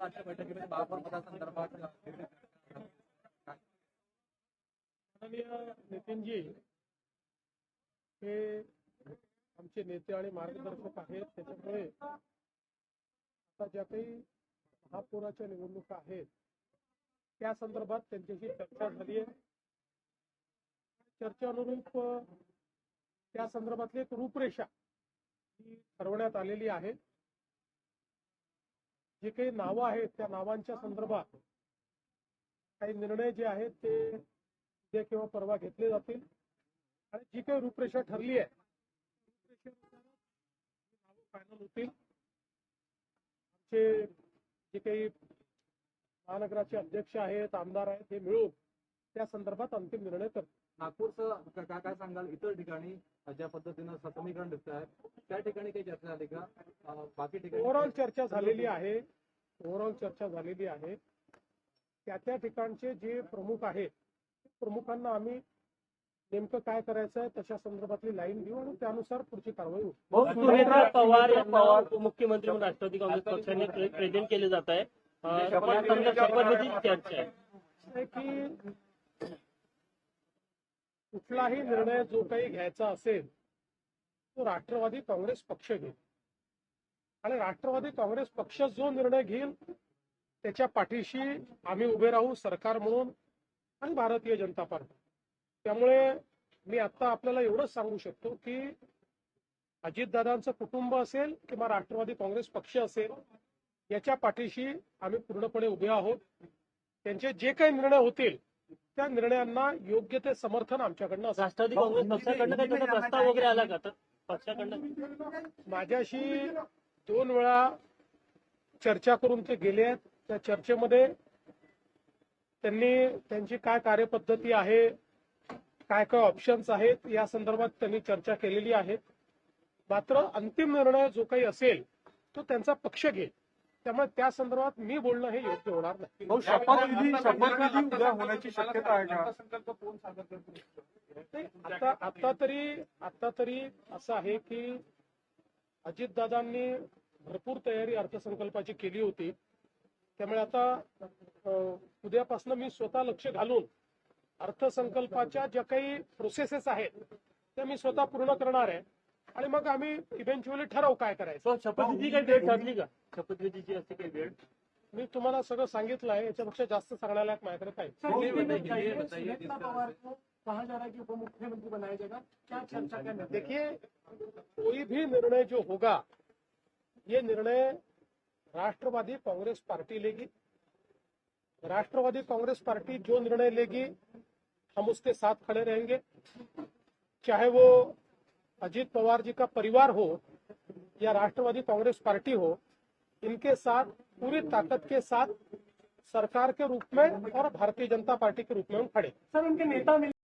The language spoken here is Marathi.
आजच्या बैठकीमध्ये महापौर पदासंदर्भात माननीय नितीनजी हे आमचे नेते आणि मार्गदर्शक आहेत. त्याच्यामुळे आता ज्या काही महापौराच्या निवडणुका आहेत त्या संदर्भात त्यांच्याशी चर्चा झाली आहे. चर्चेअनुरूप त्या संदर्भातली एक रूपरेषा ही ठरवण्यात आलेली आहे. जे काही नावं आहेत त्या नावांच्या संदर्भात काही निर्णय जे आहेत ते उद्या किंवा परवा घेतले जातील आणि जी काही रूपरेषा ठरली आहे नावं फायनल होतील. आमचे जे काही महानगराचे अध्यक्ष आहेत, आमदार आहेत, हे मिळून त्या संदर्भात अंतिम निर्णय करतील. नागपूरचं काय सांगाल? इतर ठिकाणी ज्या पद्धतीनं समीकरण दिसत आहे त्या ठिकाणी काही चर्चा झाली का? बाकी ठिकाणी ओव्हरऑल चर्चा झालेली आहे. त्या ठिकाणचे जे प्रमुख आहेत प्रमुखांना आम्ही नेमकं काय करायचं आहे तशा संदर्भातली लाईन देऊ आणि त्यानुसार पुढची कारवाई होईल. सुनेत्रा पवार यांना उपमुख्यमंत्री म्हणून राष्ट्रवादी काँग्रेस पक्षाने प्रेझेंट केले जात आहे. शपथविधीची चर्चा आहे की कुठलाही निर्णय जो काही घ्यायचा असेल तो राष्ट्रवादी काँग्रेस पक्ष घेईल आणि राष्ट्रवादी काँग्रेस पक्ष जो निर्णय घेईल त्याच्या पाठीशी आम्ही उभे राहू, सरकार म्हणून आणि भारतीय जनता पार्टी. त्यामुळे मी आता आपल्याला एवढंच सांगू शकतो की अजितदादांचं कुटुंब असेल किंवा राष्ट्रवादी काँग्रेस पक्ष असेल याच्या पाठीशी आम्ही पूर्णपणे उभे आहोत. त्यांचे जे काही निर्णय होतील त्या निर्णयांना योग्य ते समर्थन आमच्याकडनं असेल. राष्ट्रवादी काँग्रेस पक्षाकडनं काही त्याचा प्रस्ताव वगैरे आला का? तर पक्षाकडनं माझ्याशी 2 वेळा चर्चा करून ते गेले आहेत. त्या चर्चेमध्ये त्यांनी त्यांची काय कार्यपद्धती आहे, काय काय ऑप्शन्स आहेत या संदर्भात त्यांनी चर्चा केलेली आहे. मात्र अंतिम निर्णय जो काही असेल तो त्यांचा पक्ष घेईल. त्यामुळे त्या संदर्भात मी बोलणं हे योग्य होणार नाही. शपथविधी उद्या होण्याची शक्यता आहे का? आता तरी असं आहे की अजितदादांनी भरपूर तयारी अर्थसंकल्पाची केली होती. त्यामुळे आता उद्यापासून मी स्वतः लक्ष घालून अर्थसंकल्पाच्या ज्या काही प्रोसेसेस आहेत त्या मी स्वतः पूर्ण करणार आहे आणि मग आम्ही इव्हेंच्युअली ठरवू काय करायचं. शपथविधी काही डेट ठरली का? शपथविधीची असते काही वेळ? मी तुम्हाला सगळं सांगितलं आहे. याच्यापेक्षा जास्त सांगण्याला माझ्याकडे काय. उपमुख्यमंत्री बनाया जाएगा, क्या चर्चा करना? देखिए, कोई भी निर्णय जो होगा ये निर्णय राष्ट्रवादी कांग्रेस पार्टी लेगी. राष्ट्रवादी कांग्रेस पार्टी जो निर्णय लेगी हम उसके साथ खड़े रहेंगे, चाहे वो अजीत पवार जी का परिवार हो या राष्ट्रवादी कांग्रेस पार्टी हो. इनके साथ पूरी ताकत के साथ सरकार के रूप में और भारतीय जनता पार्टी के रूप में हम खड़े. सर, उनके नेता